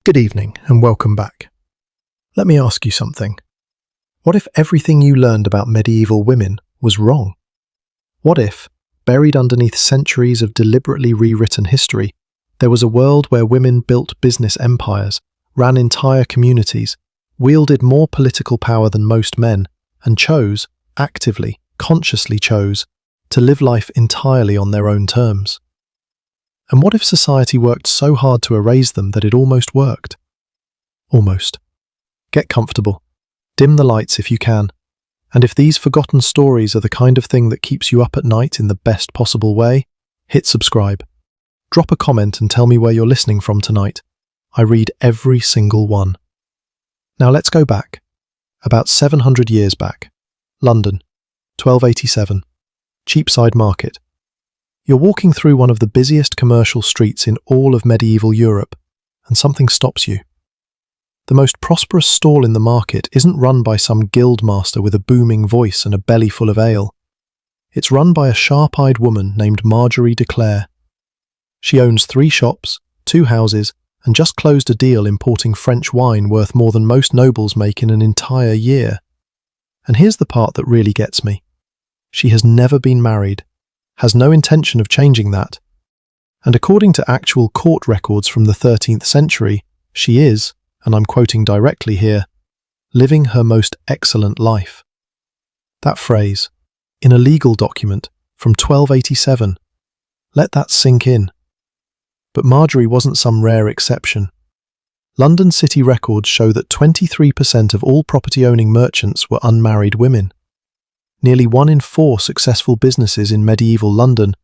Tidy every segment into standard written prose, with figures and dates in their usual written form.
Good evening and welcome back. Let me ask you something. What if everything you learned about medieval women was wrong? What if, buried underneath centuries of deliberately rewritten history, there was a world where women built business empires, ran entire communities, wielded more political power than most men, and chose, actively, consciously chose, to live life entirely on their own terms? And what if society worked so hard to erase them that it almost worked? Almost. Get comfortable. Dim the lights if you can. And if these forgotten stories are the kind of thing that keeps you up at night in the best possible way, hit subscribe. Drop a comment and tell me where you're listening from tonight. I read every single one. Now let's go back. About 700 years back. London, 1287. Cheapside Market. You're walking through one of the busiest commercial streets in all of medieval Europe, and something stops you. The most prosperous stall in the market isn't run by some guild master with a booming voice and a belly full of ale. It's run by a sharp-eyed woman named Marjorie de Clare. She owns 3 shops, 2 houses, and just closed a deal importing French wine worth more than most nobles make in an entire year. And here's the part that really gets me. She has never been married, has no intention of changing that. And according to actual court records from the 13th century, she is, and I'm quoting directly here, living her most excellent life. That phrase, in a legal document from 1287, let that sink in. But Marjorie wasn't some rare exception. London city records show that 23% of all property-owning merchants were unmarried women. Nearly 1 in 4 successful businesses in medieval London,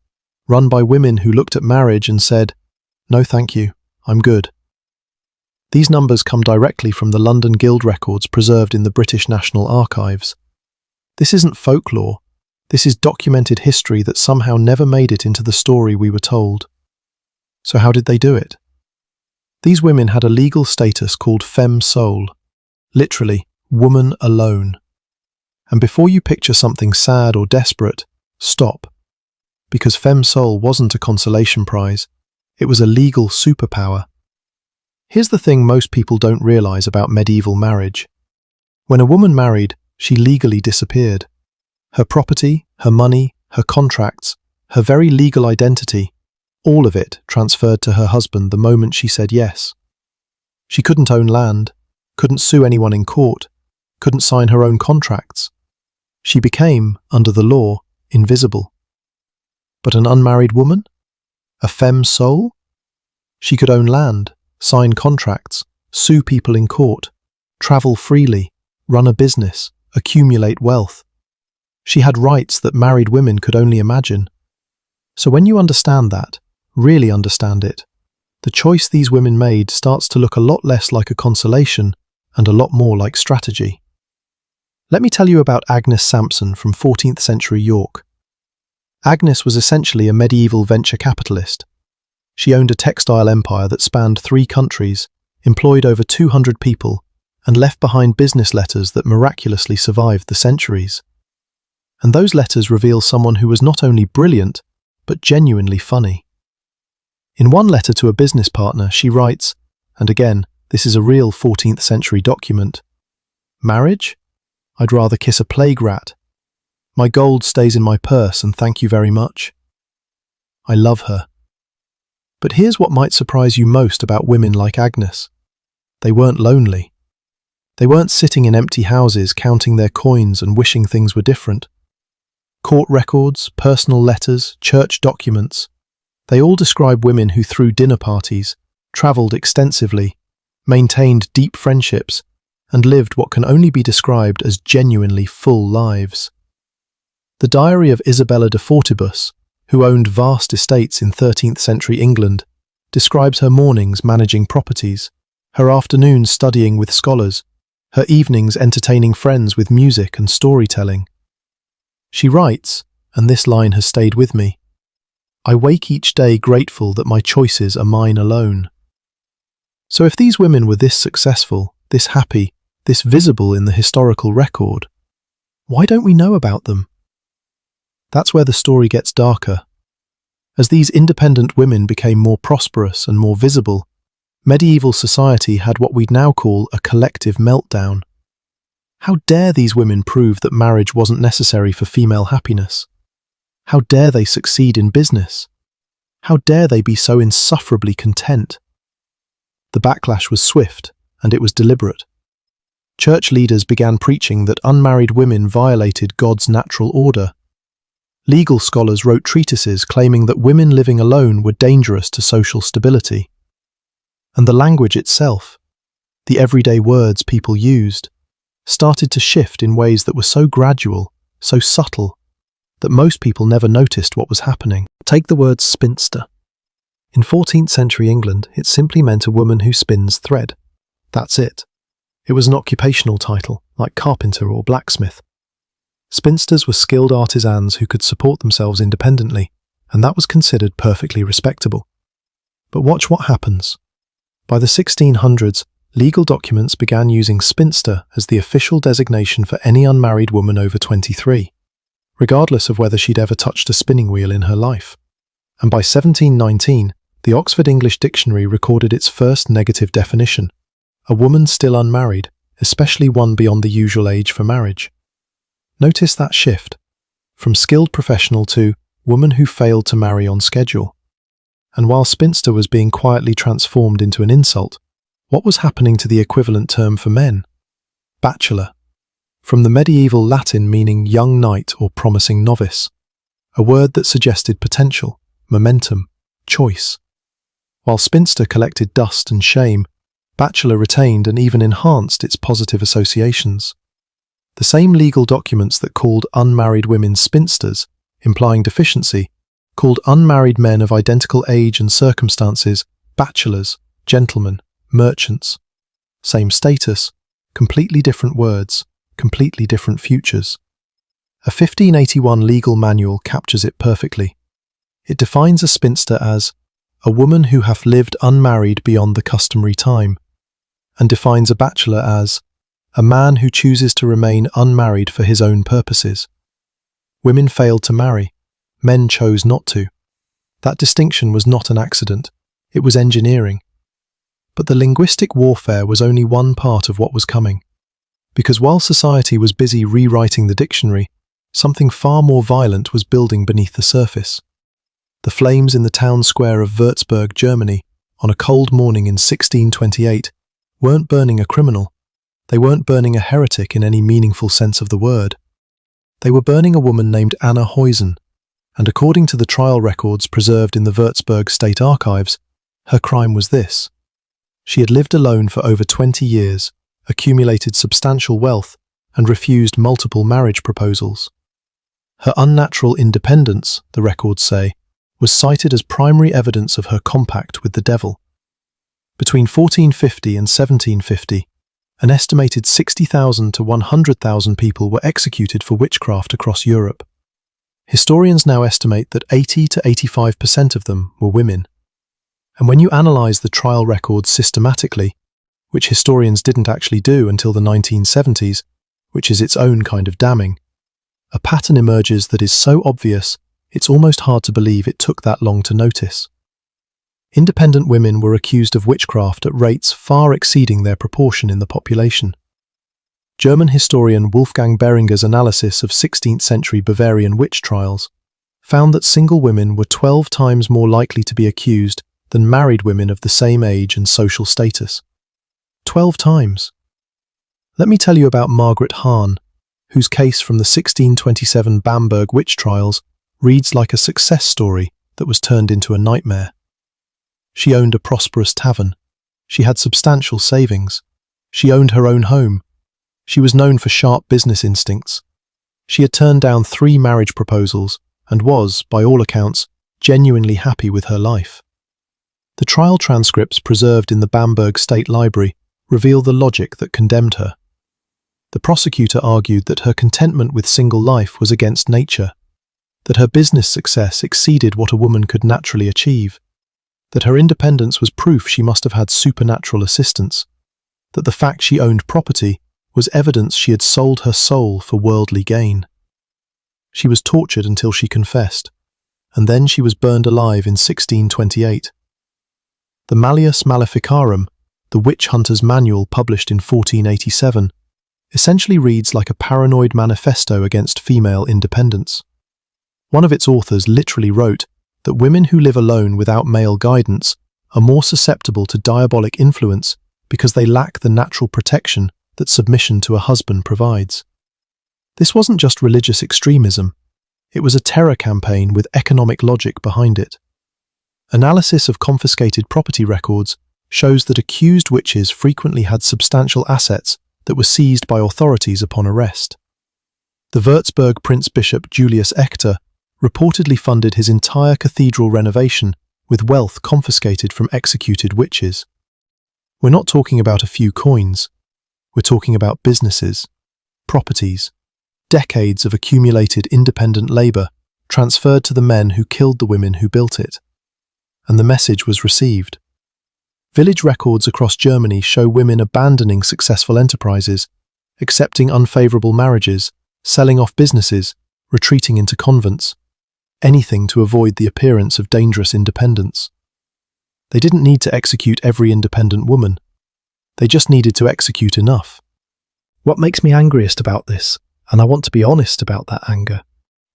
run by women who looked at marriage and said, "No thank you, I'm good." These numbers come directly from the London Guild records preserved in the British National Archives. This isn't folklore, this is documented history that somehow never made it into the story we were told. So how did they do it? These women had a legal status called femme sole, literally, woman alone. And before you picture something sad or desperate, stop. Because femme sole wasn't a consolation prize, it was a legal superpower. Here's the thing most people don't realize about medieval marriage. When a woman married, she legally disappeared. Her property, her money, her contracts, her very legal identity, all of it transferred to her husband the moment she said yes. She couldn't own land, couldn't sue anyone in court, couldn't sign her own contracts. She became, under the law, invisible. But an unmarried woman? A femme sole? She could own land, sign contracts, sue people in court, travel freely, run a business, accumulate wealth. She had rights that married women could only imagine. So when you understand that, really understand it, the choice these women made starts to look a lot less like a consolation and a lot more like strategy. Let me tell you about Agnes Sampson from 14th century York. Agnes was essentially a medieval venture capitalist. She owned a textile empire that spanned 3 countries, employed over 200 people, and left behind business letters that miraculously survived the centuries. And those letters reveal someone who was not only brilliant, but genuinely funny. In one letter to a business partner, she writes, and again, this is a real 14th century document, "Marriage? I'd rather kiss a plague rat. My gold stays in my purse and thank you very much." I love her. But here's what might surprise you most about women like Agnes. They weren't lonely. They weren't sitting in empty houses counting their coins and wishing things were different. Court records, personal letters, church documents, they all describe women who threw dinner parties, travelled extensively, maintained deep friendships, and lived what can only be described as genuinely full lives. The diary of Isabella de Fortibus, who owned vast estates in 13th century England, describes her mornings managing properties, her afternoons studying with scholars, her evenings entertaining friends with music and storytelling. She writes, and this line has stayed with me, "I wake each day grateful that my choices are mine alone." So if these women were this successful, this happy, this visible in the historical record, why don't we know about them? That's where the story gets darker. As these independent women became more prosperous and more visible, Medieval society had what we'd now call a collective meltdown. How dare these women prove that marriage wasn't necessary for female happiness? How dare they succeed in business? How dare they be so insufferably content? The backlash was swift, and it was deliberate. Church leaders began preaching that unmarried women violated God's natural order. Legal scholars wrote treatises claiming that women living alone were dangerous to social stability. And the language itself, the everyday words people used, started to shift in ways that were so gradual, so subtle, that most people never noticed what was happening. Take the word spinster. In 14th century England, it simply meant a woman who spins thread. That's it. It was an occupational title, like carpenter or blacksmith. Spinsters were skilled artisans who could support themselves independently, and that was considered perfectly respectable. But watch what happens. By the 1600s, legal documents began using spinster as the official designation for any unmarried woman over 23, regardless of whether she'd ever touched a spinning wheel in her life. And by 1719, the Oxford English Dictionary recorded its first negative definition: a woman still unmarried, especially one beyond the usual age for marriage. Notice that shift, from skilled professional to woman who failed to marry on schedule. And while spinster was being quietly transformed into an insult, what was happening to the equivalent term for men? Bachelor, from the medieval Latin meaning young knight or promising novice, a word that suggested potential, momentum, choice. While spinster collected dust and shame, bachelor retained and even enhanced its positive associations. The same legal documents that called unmarried women spinsters, implying deficiency, called unmarried men of identical age and circumstances bachelors, gentlemen, merchants. Same status, completely different words, completely different futures. A 1581 legal manual captures it perfectly. It defines a spinster as a woman who hath lived unmarried beyond the customary time, and defines a bachelor as a man who chooses to remain unmarried for his own purposes. Women failed to marry. Men chose not to. That distinction was not an accident. It was engineering. But the linguistic warfare was only one part of what was coming. Because while society was busy rewriting the dictionary, something far more violent was building beneath the surface. The flames in the town square of Würzburg, Germany, on a cold morning in 1628, weren't burning a criminal. They weren't burning a heretic in any meaningful sense of the word. They were burning a woman named Anna Heusen, and according to the trial records preserved in the Würzburg State Archives, her crime was this. She had lived alone for over 20 years, accumulated substantial wealth, and refused multiple marriage proposals. Her unnatural independence, the records say, was cited as primary evidence of her compact with the devil. Between 1450 and 1750, an estimated 60,000 to 100,000 people were executed for witchcraft across Europe. Historians now estimate that 80 to 85% of them were women. And when you analyse the trial records systematically, which historians didn't actually do until the 1970s, which is its own kind of damning, a pattern emerges that is so obvious it's almost hard to believe it took that long to notice. Independent women were accused of witchcraft at rates far exceeding their proportion in the population. German historian Wolfgang Behringer's analysis of 16th century Bavarian witch trials found that single women were 12 times more likely to be accused than married women of the same age and social status. 12 times! Let me tell you about Margaret Hahn, whose case from the 1627 Bamberg witch trials reads like a success story that was turned into a nightmare. She owned a prosperous tavern. She had substantial savings. She owned her own home. She was known for sharp business instincts. She had turned down 3 marriage proposals and was, by all accounts, genuinely happy with her life. The trial transcripts preserved in the Bamberg State Library reveal the logic that condemned her. The prosecutor argued that her contentment with single life was against nature, that her business success exceeded what a woman could naturally achieve, that her independence was proof she must have had supernatural assistance, that the fact she owned property was evidence she had sold her soul for worldly gain. She was tortured until she confessed, and then she was burned alive in 1628. The Malleus Maleficarum, the witch hunter's manual published in 1487, essentially reads like a paranoid manifesto against female independence. One of its authors literally wrote that women who live alone without male guidance are more susceptible to diabolic influence because they lack the natural protection that submission to a husband provides. This wasn't just religious extremism, it was a terror campaign with economic logic behind it. Analysis of confiscated property records shows that accused witches frequently had substantial assets that were seized by authorities upon arrest. The Würzburg Prince Bishop Julius Echter reportedly funded his entire cathedral renovation with wealth confiscated from executed witches. We're not talking about a few coins. We're talking about businesses, properties, decades of accumulated independent labour transferred to the men who killed the women who built it. And the message was received. Village records across Germany show women abandoning successful enterprises, accepting unfavourable marriages, selling off businesses, retreating into convents, anything to avoid the appearance of dangerous independence. They didn't need to execute every independent woman. They just needed to execute enough. What makes me angriest about this, and I want to be honest about that anger,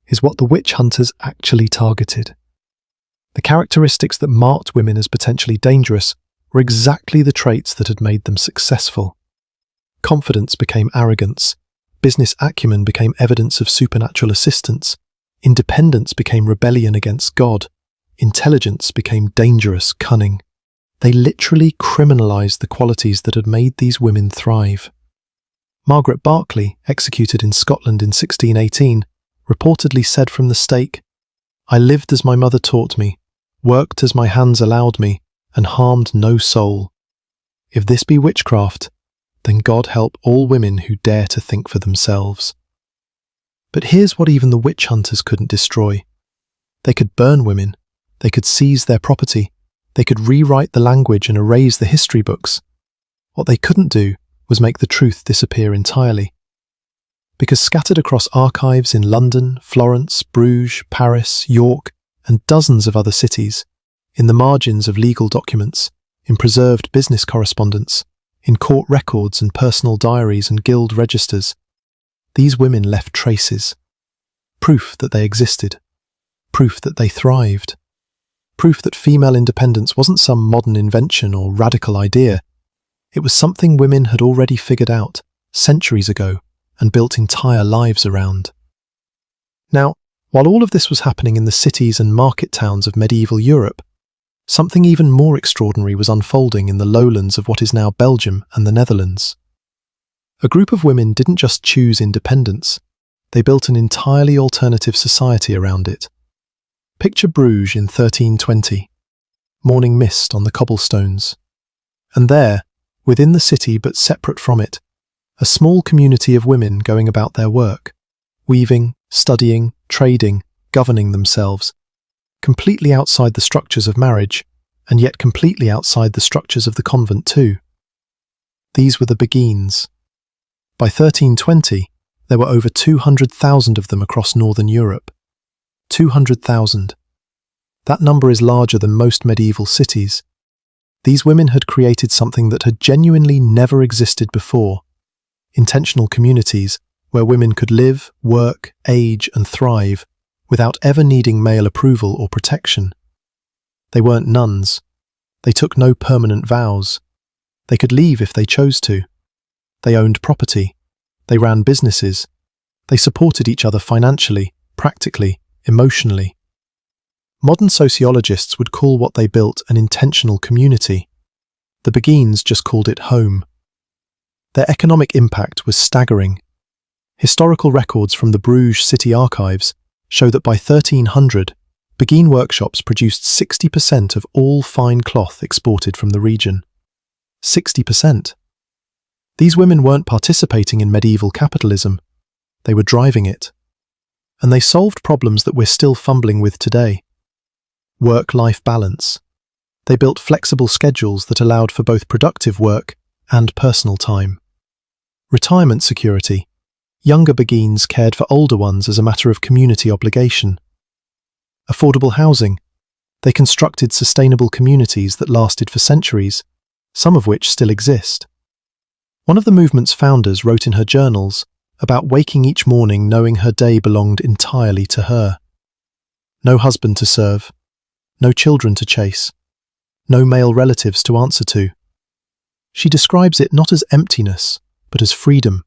is what the witch hunters actually targeted. The characteristics that marked women as potentially dangerous were exactly the traits that had made them successful. Confidence became arrogance, business acumen became evidence of supernatural assistance, independence became rebellion against God, intelligence became dangerous cunning. They literally criminalized the qualities that had made these women thrive. Margaret Berkeley, executed in Scotland in 1618, reportedly said from the stake, "I lived as my mother taught me, worked as my hands allowed me, and harmed no soul. If this be witchcraft, then God help all women who dare to think for themselves." But here's what even the witch hunters couldn't destroy. They could burn women, they could seize their property, they could rewrite the language and erase the history books. What they couldn't do was make the truth disappear entirely. Because scattered across archives in London, Florence, Bruges, Paris, York, and dozens of other cities, in the margins of legal documents, in preserved business correspondence, in court records and personal diaries and guild registers, these women left traces. Proof that they existed. Proof that they thrived. Proof that female independence wasn't some modern invention or radical idea. It was something women had already figured out centuries ago and built entire lives around. Now, while all of this was happening in the cities and market towns of medieval Europe, something even more extraordinary was unfolding in the lowlands of what is now Belgium and the Netherlands. A group of women didn't just choose independence, they built an entirely alternative society around it. Picture Bruges in 1320, morning mist on the cobblestones. And there, within the city but separate from it, a small community of women going about their work, weaving, studying, trading, governing themselves, completely outside the structures of marriage, and yet completely outside the structures of the convent too. These were the Beguines. By 1320, there were over 200,000 of them across northern Europe. 200,000. That number is larger than most medieval cities. These women had created something that had genuinely never existed before. Intentional communities where women could live, work, age, and thrive without ever needing male approval or protection. They weren't nuns. They took no permanent vows. They could leave if they chose to. They owned property. They ran businesses. They supported each other financially, practically, emotionally. Modern sociologists would call what they built an intentional community. The Beguines just called it home. Their economic impact was staggering. Historical records from the Bruges city archives show that by 1300, Beguine workshops produced 60% of all fine cloth exported from the region. 60%. These women weren't participating in medieval capitalism. They were driving it. And they solved problems that we're still fumbling with today. Work-life balance. They built flexible schedules that allowed for both productive work and personal time. Retirement security. Younger Beguines cared for older ones as a matter of community obligation. Affordable housing. They constructed sustainable communities that lasted for centuries, some of which still exist. One of the movement's founders wrote in her journals about waking each morning knowing her day belonged entirely to her. No husband to serve, no children to chase, no male relatives to answer to. She describes it not as emptiness, but as freedom,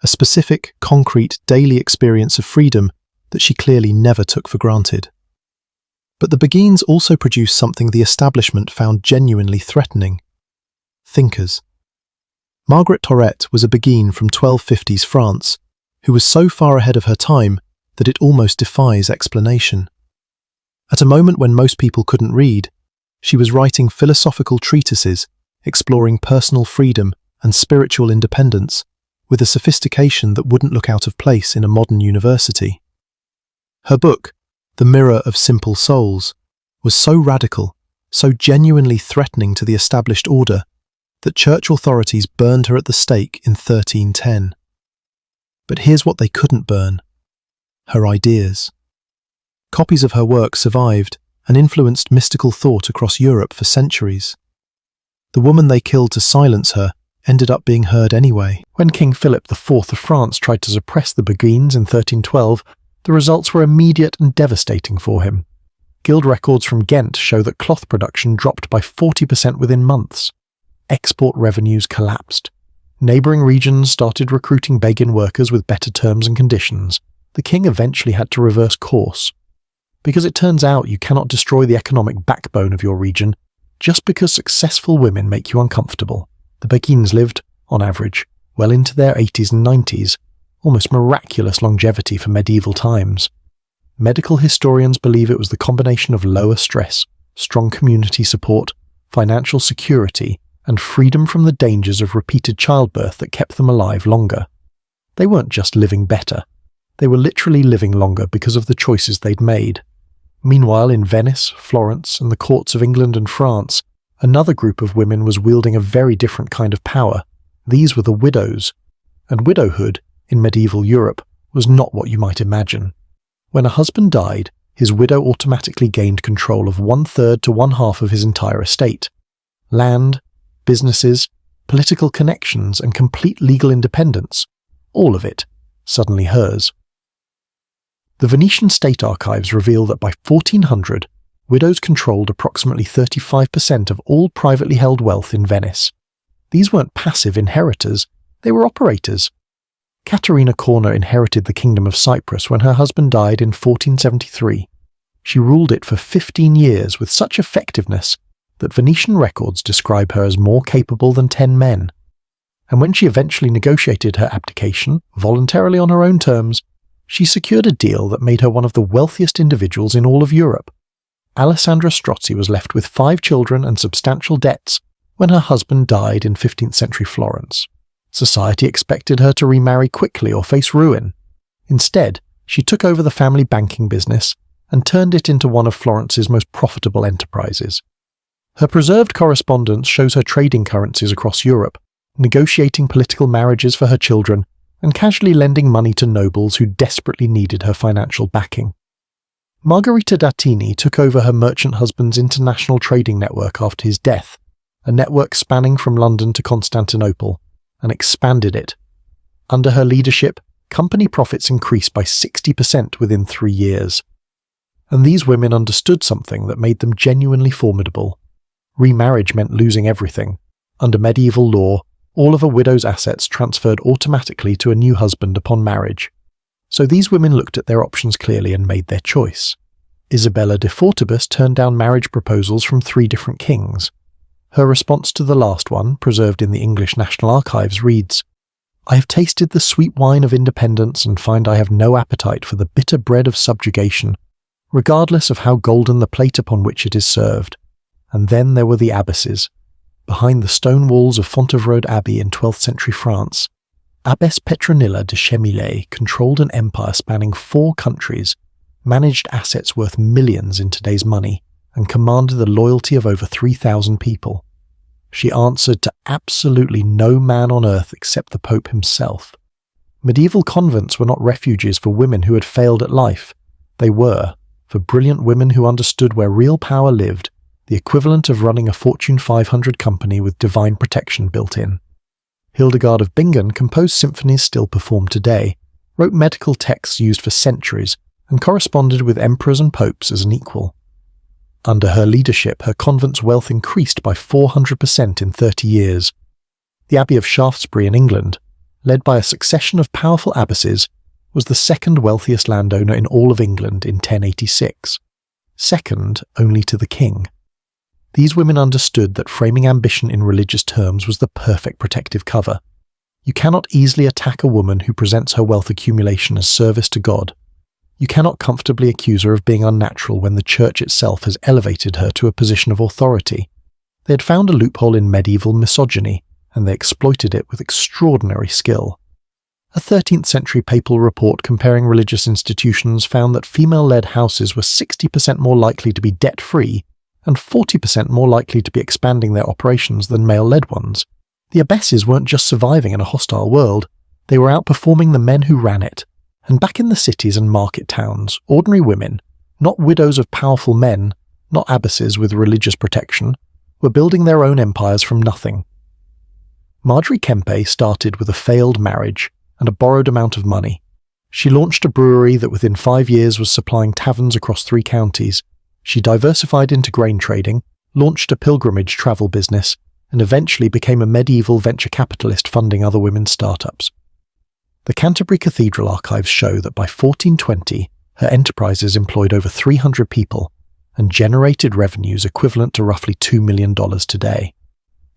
a specific, concrete, daily experience of freedom that she clearly never took for granted. But the Beguines also produced something the establishment found genuinely threatening: thinkers. Margaret Tourette was a Beguine from 1250s France, who was so far ahead of her time that it almost defies explanation. At a moment when most people couldn't read, she was writing philosophical treatises exploring personal freedom and spiritual independence with a sophistication that wouldn't look out of place in a modern university. Her book, The Mirror of Simple Souls, was so radical, so genuinely threatening to the established order, that church authorities burned her at the stake in 1310. But here's what they couldn't burn: her ideas. Copies of her work survived and influenced mystical thought across Europe for centuries. The woman they killed to silence her ended up being heard anyway. When King Philip IV of France tried to suppress the Beguines in 1312, the results were immediate and devastating for him. Guild records from Ghent show that cloth production dropped by 40% within months. Export revenues collapsed. Neighbouring regions started recruiting Beguine workers with better terms and conditions. The king eventually had to reverse course. Because it turns out you cannot destroy the economic backbone of your region just because successful women make you uncomfortable. The Beguines lived, on average, well into their 80s and 90s, almost miraculous longevity for medieval times. Medical historians believe it was the combination of lower stress, strong community support, financial security, and freedom from the dangers of repeated childbirth that kept them alive longer. They weren't just living better. They were literally living longer because of the choices they'd made. Meanwhile, in Venice, Florence, and the courts of England and France, another group of women was wielding a very different kind of power. These were the widows. And widowhood, in medieval Europe, was not what you might imagine. When a husband died, his widow automatically gained control of 1/3 to 1/2 of his entire estate. Land, businesses, political connections, and complete legal independence, all of it, suddenly hers. The Venetian state archives reveal that by 1400, widows controlled approximately 35% of all privately held wealth in Venice. These weren't passive inheritors, they were operators. Caterina Corner inherited the Kingdom of Cyprus when her husband died in 1473. She ruled it for 15 years with such effectiveness that Venetian records describe her as more capable than 10 men. And when she eventually negotiated her abdication, voluntarily on her own terms, she secured a deal that made her one of the wealthiest individuals in all of Europe. Alessandra Strozzi was left with 5 children and substantial debts when her husband died in 15th century Florence. Society expected her to remarry quickly or face ruin. Instead, she took over the family banking business and turned it into one of Florence's most profitable enterprises. Her preserved correspondence shows her trading currencies across Europe, negotiating political marriages for her children, and casually lending money to nobles who desperately needed her financial backing. Margherita d'Attini took over her merchant husband's international trading network after his death, a network spanning from London to Constantinople, and expanded it. Under her leadership, company profits increased by 60% within 3 years. And these women understood something that made them genuinely formidable. Remarriage meant losing everything. Under medieval law, all of a widow's assets transferred automatically to a new husband upon marriage. So these women looked at their options clearly and made their choice. Isabella de Fortibus turned down marriage proposals from 3 different kings. Her response to the last one, preserved in the English National Archives, reads, "I have tasted the sweet wine of independence and find I have no appetite for the bitter bread of subjugation, regardless of how golden the plate upon which it is served." And then there were the abbesses. Behind the stone walls of Fontevraud Abbey in 12th century France, Abbess Petronilla de Chemillé controlled an empire spanning 4 countries, managed assets worth millions in today's money, and commanded the loyalty of over 3,000 people. She answered to absolutely no man on earth except the Pope himself. Medieval convents were not refuges for women who had failed at life. They were, for brilliant women who understood where real power lived, the equivalent of running a Fortune 500 company with divine protection built in. Hildegard of Bingen composed symphonies still performed today, wrote medical texts used for centuries, and corresponded with emperors and popes as an equal. Under her leadership, her convent's wealth increased by 400% in 30 years. The Abbey of Shaftesbury in England, led by a succession of powerful abbesses, was the second wealthiest landowner in all of England in 1086, second only to the king. These women understood that framing ambition in religious terms was the perfect protective cover. You cannot easily attack a woman who presents her wealth accumulation as service to God. You cannot comfortably accuse her of being unnatural when the church itself has elevated her to a position of authority. They had found a loophole in medieval misogyny, and they exploited it with extraordinary skill. A 13th century papal report comparing religious institutions found that female-led houses were 60% more likely to be debt-free and 40% more likely to be expanding their operations than male-led ones. The abbesses weren't just surviving in a hostile world, they were outperforming the men who ran it. And back in the cities and market towns, ordinary women, not widows of powerful men, not abbesses with religious protection, were building their own empires from nothing. Marjorie Kempe started with a failed marriage and a borrowed amount of money. She launched a brewery that within 5 years was supplying taverns across 3 counties. She diversified into grain trading, launched a pilgrimage travel business, and eventually became a medieval venture capitalist funding other women's startups. The Canterbury Cathedral archives show that by 1420, her enterprises employed over 300 people and generated revenues equivalent to roughly $2 million today.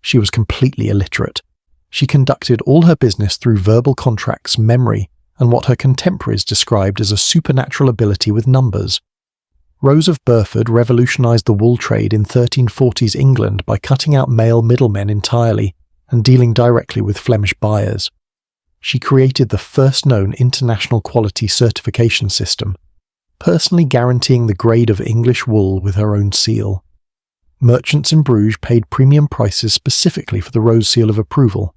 She was completely illiterate. She conducted all her business through verbal contracts, memory, and what her contemporaries described as a supernatural ability with numbers. Rose of Burford revolutionized the wool trade in 1340s England by cutting out male middlemen entirely and dealing directly with Flemish buyers. She created the first known international quality certification system, personally guaranteeing the grade of English wool with her own seal. Merchants in Bruges paid premium prices specifically for the Rose seal of approval.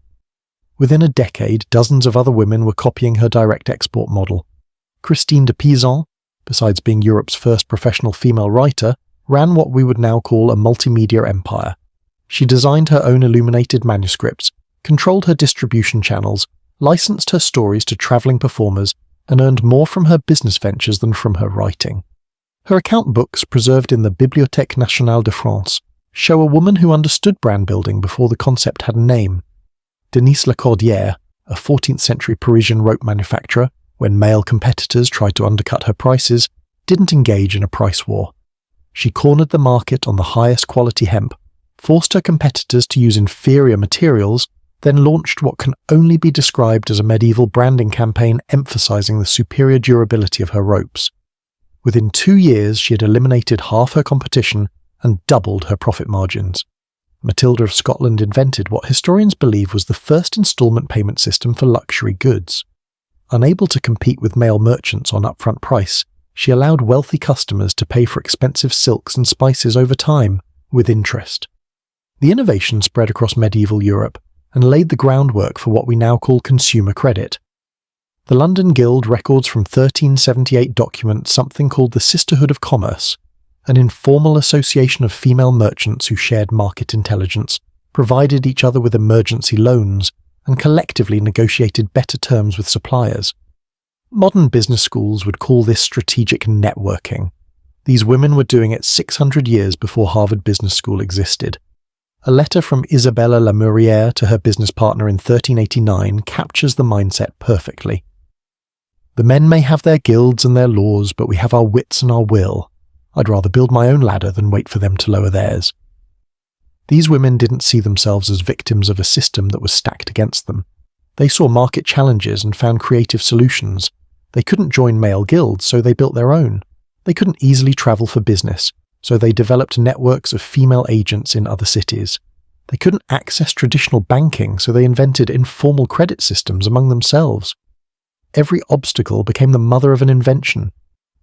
Within a decade, dozens of other women were copying her direct export model. Christine de Pizan, besides being Europe's first professional female writer, ran what we would now call a multimedia empire. She designed her own illuminated manuscripts, controlled her distribution channels, licensed her stories to travelling performers, and earned more from her business ventures than from her writing. Her account books, preserved in the Bibliothèque Nationale de France, show a woman who understood brand building before the concept had a name. Denise Lacordière, a 14th century Parisian rope manufacturer, when male competitors tried to undercut her prices, didn't engage in a price war. She cornered the market on the highest quality hemp, forced her competitors to use inferior materials, then launched what can only be described as a medieval branding campaign emphasizing the superior durability of her ropes. Within 2 years, she had eliminated half her competition and doubled her profit margins. Matilda of Scotland invented what historians believe was the first installment payment system for luxury goods. Unable to compete with male merchants on upfront price, she allowed wealthy customers to pay for expensive silks and spices over time, with interest. The innovation spread across medieval Europe and laid the groundwork for what we now call consumer credit. The London Guild records from 1378 document something called the Sisterhood of Commerce, an informal association of female merchants who shared market intelligence, provided each other with emergency loans, and collectively negotiated better terms with suppliers. Modern business schools would call this strategic networking. These women were doing it 600 years before Harvard Business School existed. A letter from Isabella Lamurière to her business partner in 1389 captures the mindset perfectly. The men may have their guilds and their laws, but we have our wits and our will. I'd rather build my own ladder than wait for them to lower theirs. These women didn't see themselves as victims of a system that was stacked against them. They saw market challenges and found creative solutions. They couldn't join male guilds, so they built their own. They couldn't easily travel for business, so they developed networks of female agents in other cities. They couldn't access traditional banking, so they invented informal credit systems among themselves. Every obstacle became the mother of an invention.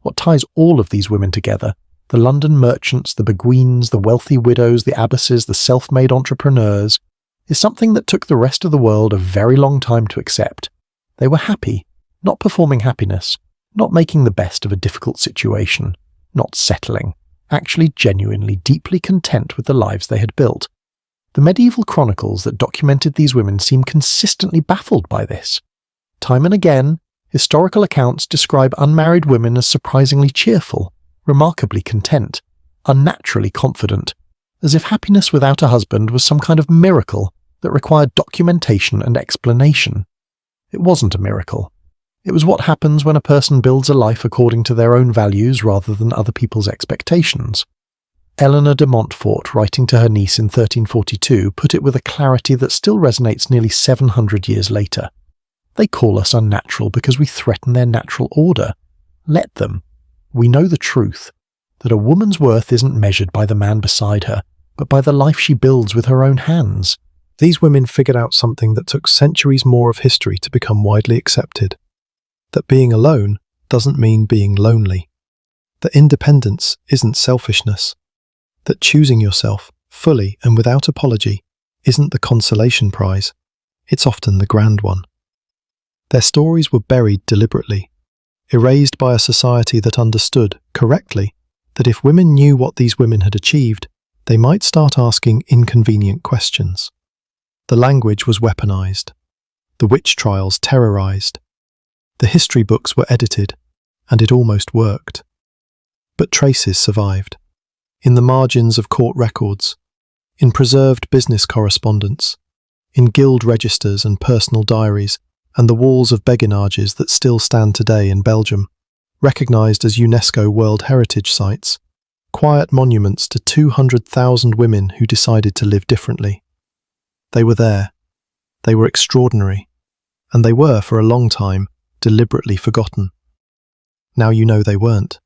What ties all of these women together, the London merchants, the Beguines, the wealthy widows, the abbesses, the self-made entrepreneurs, is something that took the rest of the world a very long time to accept. They were happy, not performing happiness, not making the best of a difficult situation. not settling, actually genuinely deeply content with the lives they had built. The medieval chronicles that documented these women seem consistently baffled by this. Time and again, historical accounts describe unmarried women as surprisingly cheerful, remarkably content, unnaturally confident, as if happiness without a husband was some kind of miracle that required documentation and explanation. It wasn't a miracle. It was what happens when a person builds a life according to their own values rather than other people's expectations. Eleanor de Montfort, writing to her niece in 1342, put it with a clarity that still resonates nearly 700 years later. They call us unnatural because we threaten their natural order. Let them. We know the truth, that a woman's worth isn't measured by the man beside her, but by the life she builds with her own hands. These women figured out something that took centuries more of history to become widely accepted. That being alone doesn't mean being lonely. That independence isn't selfishness. That choosing yourself, fully and without apology, isn't the consolation prize. It's often the grand one. Their stories were buried deliberately, erased by a society that understood, correctly, that if women knew what these women had achieved, they might start asking inconvenient questions. The language was weaponized. The witch trials terrorized. The history books were edited, and it almost worked. But traces survived. In the margins of court records, in preserved business correspondence, in guild registers and personal diaries, and the walls of beguinages that still stand today in Belgium, recognised as UNESCO World Heritage Sites, quiet monuments to 200,000 women who decided to live differently. They were there. They were extraordinary. And they were, for a long time, deliberately forgotten. Now you know they weren't.